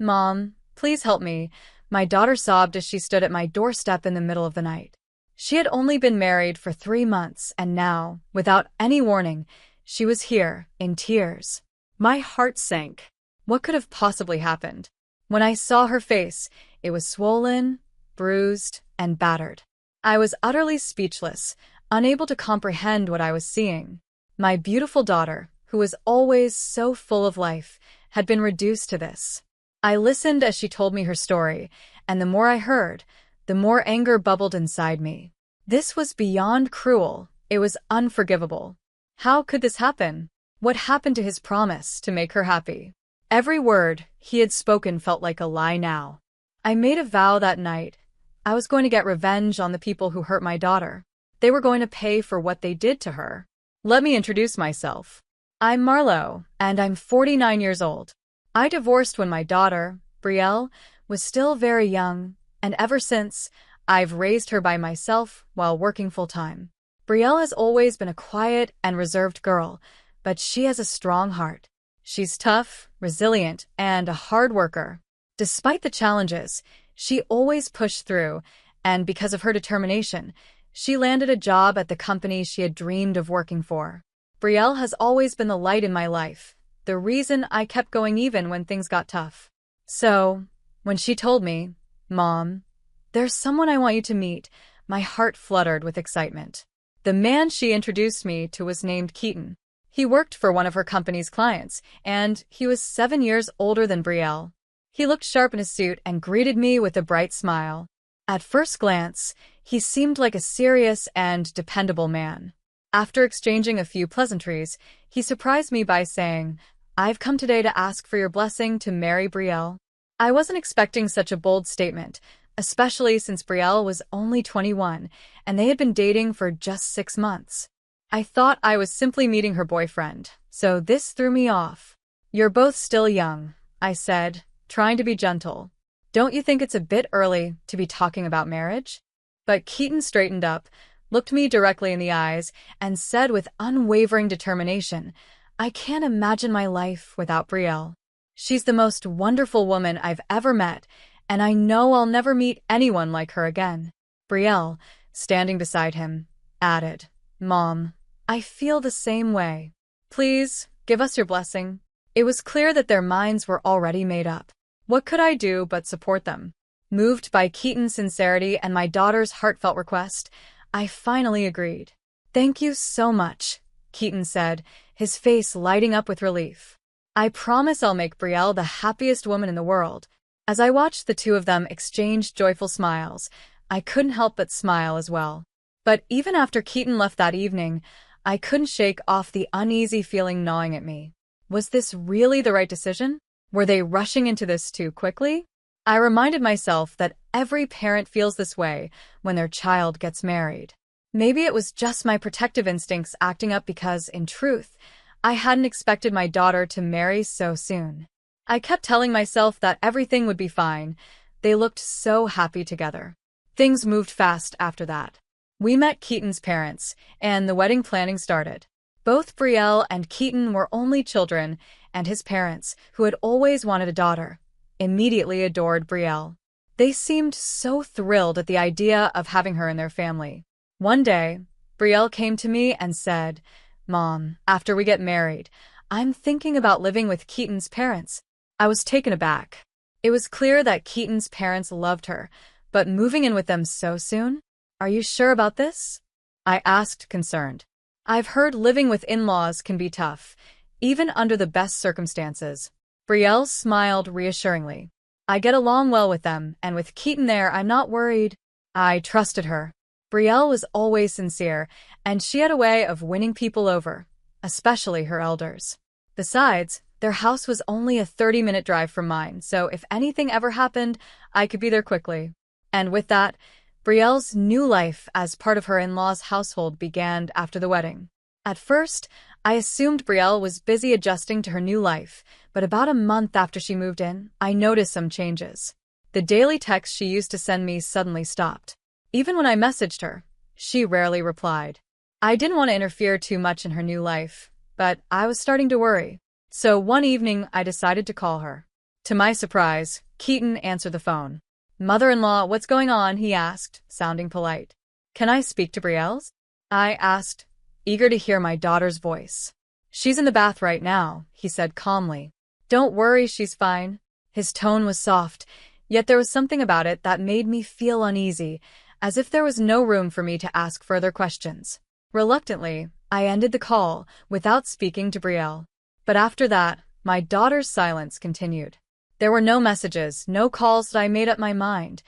Mom, please help me. My daughter sobbed as she stood at my doorstep in the middle of the night. She had only been married for 3 months, and now, without any warning, she was here, in tears. My heart sank. What could have possibly happened? When I saw her face, it was swollen, bruised, and battered. I was utterly speechless, unable to comprehend what I was seeing. My beautiful daughter, who was always so full of life, had been reduced to this. I listened as she told me her story, and the more I heard, the more anger bubbled inside me. This was beyond cruel. It was unforgivable. How could this happen? What happened to his promise to make her happy? Every word he had spoken felt like a lie now. I made a vow that night. I was going to get revenge on the people who hurt my daughter. They were going to pay for what they did to her. Let me introduce myself. I'm Marlo, and I'm 49 years old. I divorced when my daughter, Brielle, was still very young, and ever since, I've raised her by myself while working full-time. Brielle has always been a quiet and reserved girl, but she has a strong heart. She's tough, resilient, and a hard worker. Despite the challenges, she always pushed through, and because of her determination, she landed a job at the company she had dreamed of working for. Brielle has always been the light in my life, the reason I kept going even when things got tough. So, when she told me, "Mom, there's someone I want you to meet," my heart fluttered with excitement. The man she introduced me to was named Keaton. He worked for one of her company's clients, and he was 7 years older than Brielle. He looked sharp in his suit and greeted me with a bright smile. At first glance, he seemed like a serious and dependable man. After exchanging a few pleasantries, he surprised me by saying, "I've come today to ask for your blessing to marry Brielle." I wasn't expecting such a bold statement, especially since Brielle was only 21, and they had been dating for just 6 months. I thought I was simply meeting her boyfriend, so this threw me off. "You're both still young," I said, trying to be gentle. "Don't you think it's a bit early to be talking about marriage?" But Keaton straightened up, looked me directly in the eyes, and said with unwavering determination, "I can't imagine my life without Brielle. She's the most wonderful woman I've ever met, and I know I'll never meet anyone like her again." Brielle, standing beside him, added, "Mom, I feel the same way. Please, give us your blessing." It was clear that their minds were already made up. What could I do but support them? Moved by Keaton's sincerity and my daughter's heartfelt request, I finally agreed. "Thank you so much," Keaton said, his face lighting up with relief. "I promise I'll make Brielle the happiest woman in the world." As I watched the two of them exchange joyful smiles, I couldn't help but smile as well. But even after Keaton left that evening, I couldn't shake off the uneasy feeling gnawing at me. Was this really the right decision? Were they rushing into this too quickly? I reminded myself that every parent feels this way when their child gets married. Maybe it was just my protective instincts acting up because, in truth, I hadn't expected my daughter to marry so soon. I kept telling myself that everything would be fine. They looked so happy together. Things moved fast after that. We met Keaton's parents, and the wedding planning started. Both Brielle and Keaton were only children, and his parents, who had always wanted a daughter, immediately adored Brielle. They seemed so thrilled at the idea of having her in their family. One day, Brielle came to me and said, "Mom, after we get married, I'm thinking about living with Keaton's parents." I was taken aback. It was clear that Keaton's parents loved her, but moving in with them so soon? "Are you sure about this?" I asked, concerned. "I've heard living with in-laws can be tough, even under the best circumstances." Brielle smiled reassuringly. "I get along well with them, and with Keaton there, I'm not worried." I trusted her. Brielle was always sincere, and she had a way of winning people over, especially her elders. Besides, their house was only a 30-minute drive from mine, so if anything ever happened, I could be there quickly. And with that, Brielle's new life as part of her in-laws' household began after the wedding. At first, I assumed Brielle was busy adjusting to her new life, but about a month after she moved in, I noticed some changes. The daily texts she used to send me suddenly stopped. Even when I messaged her, she rarely replied. I didn't want to interfere too much in her new life, but I was starting to worry. So one evening, I decided to call her. To my surprise, Keaton answered the phone. "Mother-in-law, what's going on?" he asked, sounding polite. "Can I speak to Brielle's?" I asked, eager to hear my daughter's voice. "She's in the bath right now," he said calmly. "Don't worry, she's fine." His tone was soft, yet there was something about it that made me feel uneasy, as if there was no room for me to ask further questions. Reluctantly, I ended the call, without speaking to Brielle. But after that, my daughter's silence continued. There were no messages, no calls that I made up my mind.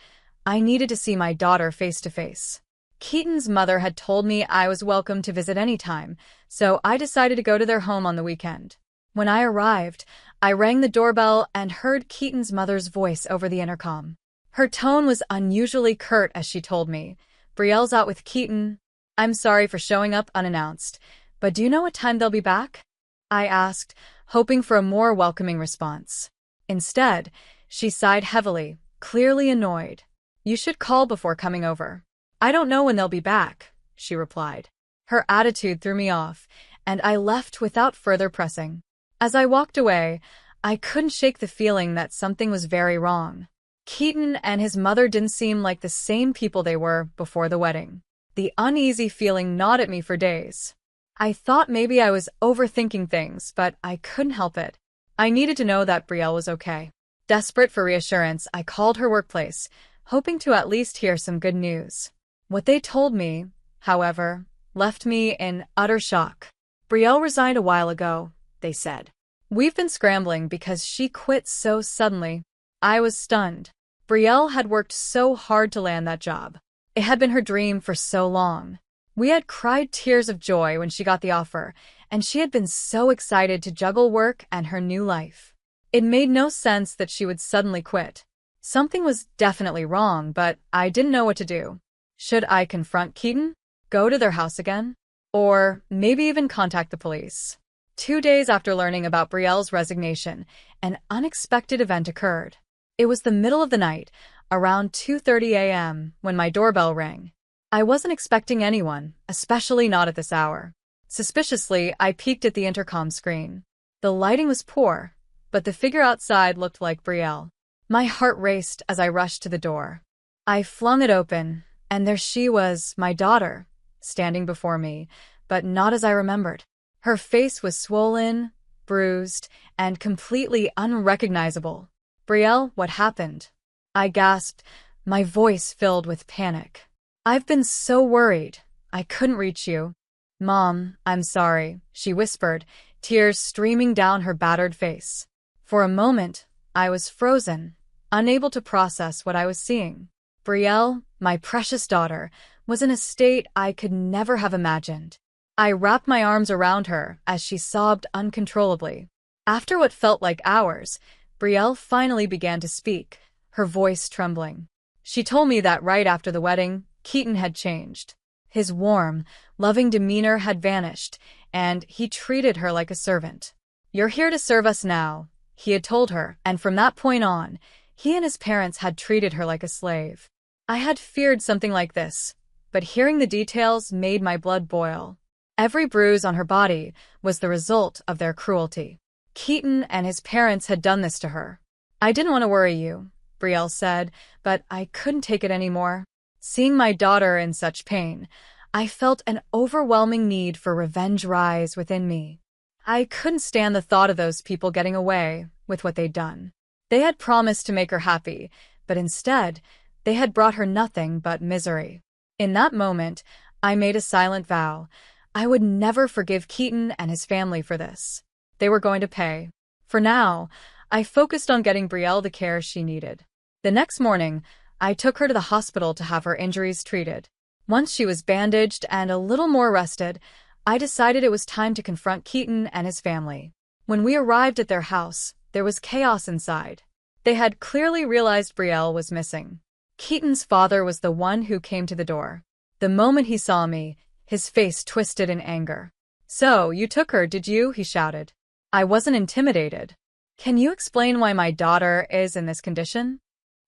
I needed to see my daughter face to face. Keaton's mother had told me I was welcome to visit any time, so I decided to go to their home on the weekend. When I arrived, I rang the doorbell and heard Keaton's mother's voice over the intercom. Her tone was unusually curt as she told me, "Brielle's out with Keaton. I'm sorry for showing up unannounced, but do you know what time they'll be back?" I asked, hoping for a more welcoming response. Instead, she sighed heavily, clearly annoyed. "You should call before coming over." "I don't know when they'll be back," she replied. Her attitude threw me off, and I left without further pressing. As I walked away, I couldn't shake the feeling that something was very wrong. Keaton and his mother didn't seem like the same people they were before the wedding. The uneasy feeling gnawed at me for days. I thought maybe I was overthinking things, but I couldn't help it. I needed to know that Brielle was okay. Desperate for reassurance, I called her workplace, hoping to at least hear some good news. What they told me, however, left me in utter shock. "Brielle resigned a while ago," they said. "We've been scrambling because she quit so suddenly." I was stunned. Brielle had worked so hard to land that job. It had been her dream for so long. We had cried tears of joy when she got the offer, and she had been so excited to juggle work and her new life. It made no sense that she would suddenly quit. Something was definitely wrong, but I didn't know what to do. Should I confront Keaton? Go to their house again? Or maybe even contact the police? 2 days after learning about Brielle's resignation, an unexpected event occurred. It was the middle of the night, around 2:30 a.m., when my doorbell rang. I wasn't expecting anyone, especially not at this hour. Suspiciously, I peeked at the intercom screen. The lighting was poor, but the figure outside looked like Brielle. My heart raced as I rushed to the door. I flung it open, and there she was, my daughter, standing before me, but not as I remembered. Her face was swollen, bruised, and completely unrecognizable. "Brielle, what happened?" I gasped, my voice filled with panic. "I've been so worried. I couldn't reach you." "Mom, I'm sorry," she whispered, tears streaming down her battered face. For a moment, I was frozen, unable to process what I was seeing. Brielle, my precious daughter, was in a state I could never have imagined. I wrapped my arms around her as she sobbed uncontrollably. After what felt like hours, Brielle finally began to speak, her voice trembling. She told me that right after the wedding, Keaton had changed. His warm, loving demeanor had vanished, and he treated her like a servant. "You're here to serve us now," he had told her, and from that point on, he and his parents had treated her like a slave. I had feared something like this, but hearing the details made my blood boil. Every bruise on her body was the result of their cruelty. Keaton and his parents had done this to her. "I didn't want to worry you," Brielle said, "but I couldn't take it anymore." Seeing my daughter in such pain, I felt an overwhelming need for revenge rise within me. I couldn't stand the thought of those people getting away with what they'd done. They had promised to make her happy, but instead, they had brought her nothing but misery. In that moment, I made a silent vow. I would never forgive Keaton and his family for this. They were going to pay. For now, I focused on getting Brielle the care she needed. The next morning, I took her to the hospital to have her injuries treated. Once she was bandaged and a little more rested, I decided it was time to confront Keaton and his family. When we arrived at their house, there was chaos inside. They had clearly realized Brielle was missing. Keaton's father was the one who came to the door. The moment he saw me, his face twisted in anger. "So, you took her, did you?" he shouted. I wasn't intimidated. "Can you explain why my daughter is in this condition?"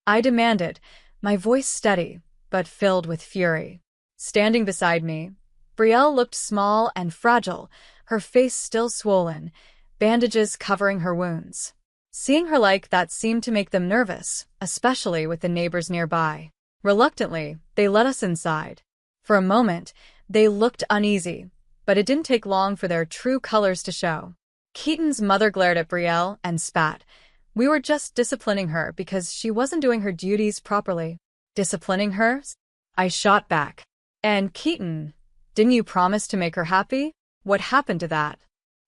I demanded, my voice steady, but filled with fury. Standing beside me, Brielle looked small and fragile, her face still swollen, bandages covering her wounds. Seeing her like that seemed to make them nervous, especially with the neighbors nearby. Reluctantly, they let us inside. For a moment, they looked uneasy, but it didn't take long for their true colors to show. Keaton's mother glared at Brielle and spat. We were just disciplining her because she wasn't doing her duties properly. Disciplining her? I shot back. And Keaton, didn't you promise to make her happy? What happened to that?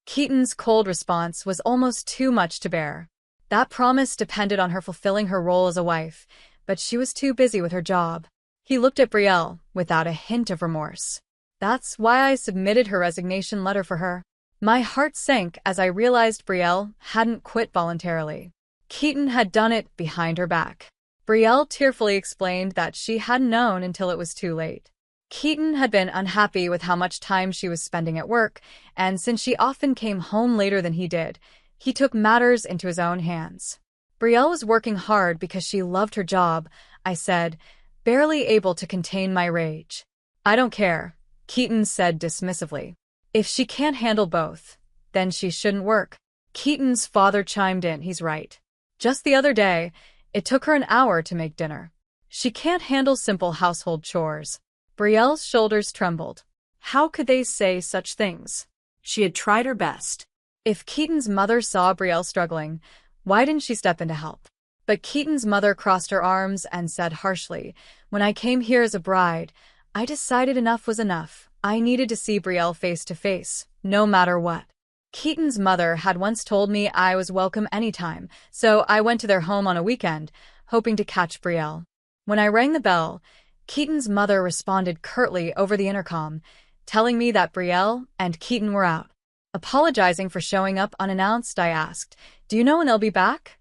Keaton's cold response was almost too much to bear. That promise depended on her fulfilling her role as a wife, but she was too busy with her job. He looked at Brielle without a hint of remorse. That's why I submitted her resignation letter for her. My heart sank as I realized Brielle hadn't quit voluntarily. Keaton had done it behind her back. Brielle tearfully explained that she hadn't known until it was too late. Keaton had been unhappy with how much time she was spending at work, and since she often came home later than he did, he took matters into his own hands. Brielle was working hard because she loved her job, I said, barely able to contain my rage. I don't care, Keaton said dismissively. If she can't handle both, then she shouldn't work. Keaton's father chimed in, he's right. Just the other day, it took her an hour to make dinner. She can't handle simple household chores. Brielle's shoulders trembled. How could they say such things? She had tried her best. If Keaton's mother saw Brielle struggling, why didn't she step in to help? But Keaton's mother crossed her arms and said harshly, when I came here as a bride, I decided enough was enough. I needed to see Brielle face to face, no matter what. Keaton's mother had once told me I was welcome anytime, so I went to their home on a weekend, hoping to catch Brielle. When I rang the bell, Keaton's mother responded curtly over the intercom, telling me that Brielle and Keaton were out. Apologizing for showing up unannounced, I asked, do you know when they'll be back?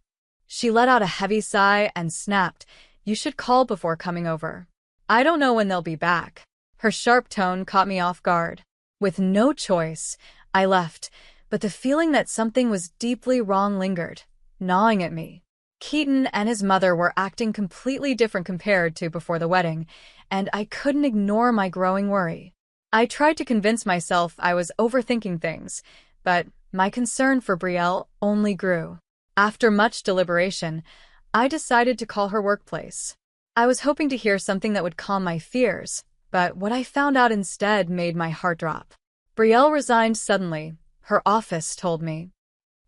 She let out a heavy sigh and snapped, you should call before coming over. I don't know when they'll be back. Her sharp tone caught me off guard. With no choice, I left, but the feeling that something was deeply wrong lingered, gnawing at me. Keaton and his mother were acting completely different compared to before the wedding, and I couldn't ignore my growing worry. I tried to convince myself I was overthinking things, but my concern for Brielle only grew. After much deliberation, I decided to call her workplace. I was hoping to hear something that would calm my fears, but what I found out instead made my heart drop. Brielle resigned suddenly, her office told me.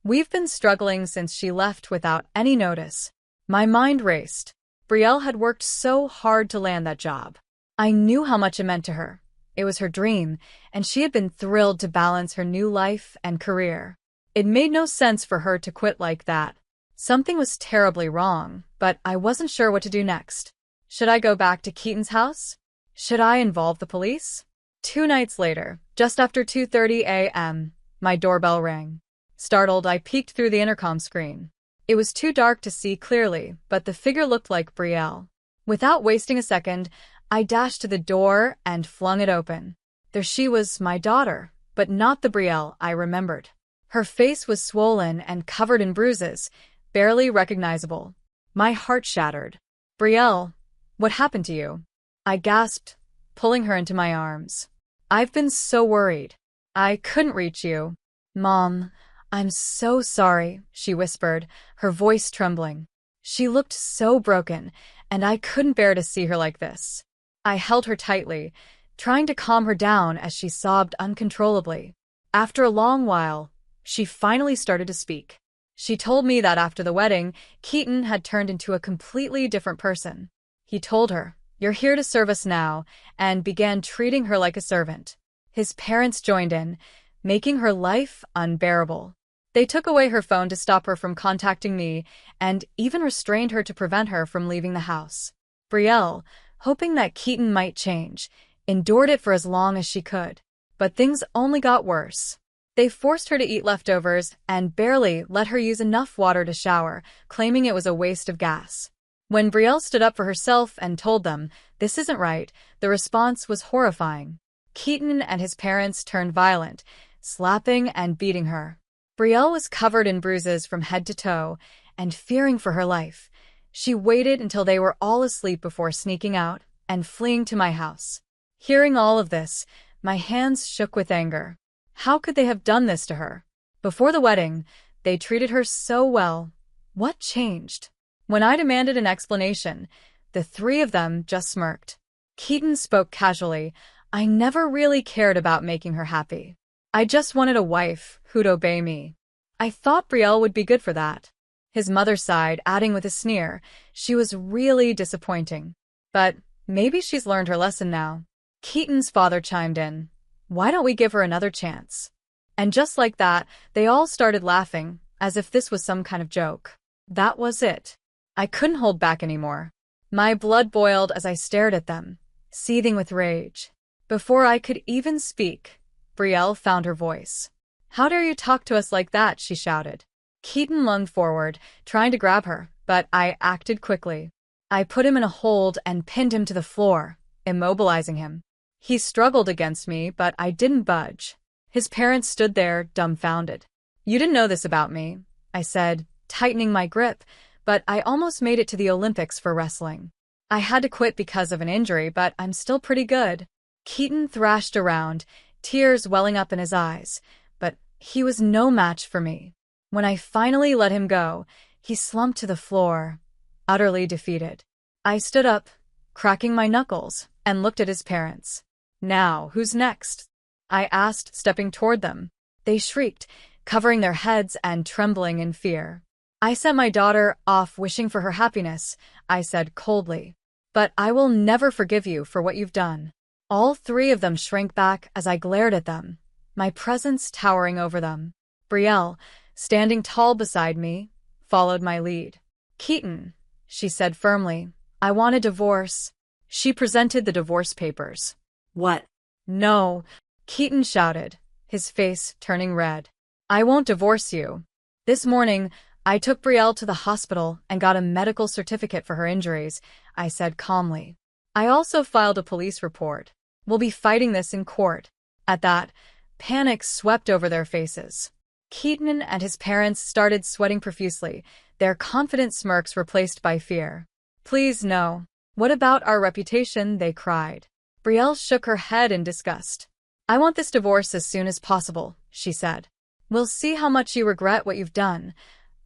We've been struggling since she left without any notice. My mind raced. Brielle had worked so hard to land that job. I knew how much it meant to her. It was her dream, and she had been thrilled to balance her new life and career. It made no sense for her to quit like that. Something was terribly wrong, but I wasn't sure what to do next. Should I go back to Keaton's house? Should I involve the police? 2 nights later, just after 2:30 a.m., my doorbell rang. Startled, I peeked through the intercom screen. It was too dark to see clearly, but the figure looked like Brielle. Without wasting a second, I dashed to the door and flung it open. There she was, my daughter, but not the Brielle I remembered. Her face was swollen and covered in bruises, barely recognizable. My heart shattered. Brielle, what happened to you? I gasped, pulling her into my arms. I've been so worried. I couldn't reach you. Mom, I'm so sorry, she whispered, her voice trembling. She looked so broken, and I couldn't bear to see her like this. I held her tightly, trying to calm her down as she sobbed uncontrollably. After a long while, she finally started to speak. She told me that after the wedding, Keaton had turned into a completely different person. He told her, "You're here to serve us now," and began treating her like a servant. His parents joined in, making her life unbearable. They took away her phone to stop her from contacting me, and even restrained her to prevent her from leaving the house. Brielle, hoping that Keaton might change, endured it for as long as she could. But things only got worse. They forced her to eat leftovers and barely let her use enough water to shower, claiming it was a waste of gas. When Brielle stood up for herself and told them, "This isn't right," the response was horrifying. Keaton and his parents turned violent, slapping and beating her. Brielle was covered in bruises from head to toe, and fearing for her life, she waited until they were all asleep before sneaking out and fleeing to my house. Hearing all of this, my hands shook with anger. How could they have done this to her? Before the wedding, they treated her so well, What changed? When I demanded an explanation, the three of them just smirked. Keaton spoke casually. I never really cared about making her happy. I just wanted a wife who'd obey me. I thought Brielle would be good for that. His mother sighed, adding with a sneer, she was really disappointing. But maybe she's learned her lesson now. Keaton's father chimed in. Why don't we give her another chance? And just like that, they all started laughing, as if this was some kind of joke. That was it. I couldn't hold back anymore. My blood boiled as I stared at them, seething with rage. Before I could even speak, Brielle found her voice. How dare you talk to us like that, she shouted. Keaton lunged forward, trying to grab her, but I acted quickly. I put him in a hold and pinned him to the floor, immobilizing him. He struggled against me, but I didn't budge. His parents stood there, dumbfounded. You didn't know this about me, I said, tightening my grip, but I almost made it to the Olympics for wrestling. I had to quit because of an injury, but I'm still pretty good. Keaton thrashed around, tears welling up in his eyes, but he was no match for me. When I finally let him go, he slumped to the floor, utterly defeated. I stood up, cracking my knuckles, and looked at his parents. Now, who's next? I asked, stepping toward them. They shrieked, covering their heads and trembling in fear. I sent my daughter off wishing for her happiness, I said coldly. But I will never forgive you for what you've done. All three of them shrank back as I glared at them, my presence towering over them. Brielle, standing tall beside me, followed my lead. Keaton, she said firmly, I want a divorce. She presented the divorce papers. What? No, Keaton shouted, his face turning red. I won't divorce you. This morning, I took Brielle to the hospital and got a medical certificate for her injuries, I said calmly. I also filed a police report. We'll be fighting this in court. At that, panic swept over their faces. Keaton and his parents started sweating profusely, their confident smirks replaced by fear. Please no. What about our reputation? They cried. Brielle shook her head in disgust. I want this divorce as soon as possible, she said. We'll see how much you regret what you've done,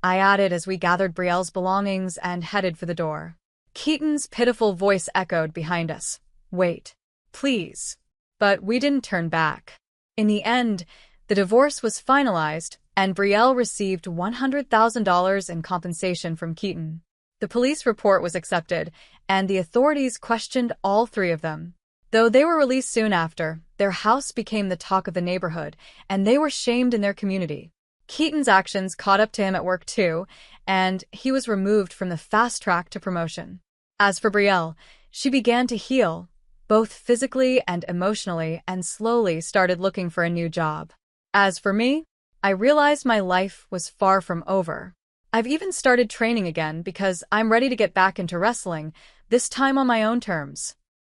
I added as we gathered Brielle's belongings and headed for the door. Keaton's pitiful voice echoed behind us. Wait. Please. But we didn't turn back. In the end, the divorce was finalized, and Brielle received $100,000 in compensation from Keaton. The police report was accepted, and the authorities questioned all three of them. Though they were released soon after, their house became the talk of the neighborhood, and they were shamed in their community. Keaton's actions caught up to him at work too, and he was removed from the fast track to promotion. As for Brielle, she began to heal, both physically and emotionally, and slowly started looking for a new job. As for me, I realized my life was far from over. I've even started training again because I'm ready to get back into wrestling, this time on my own terms.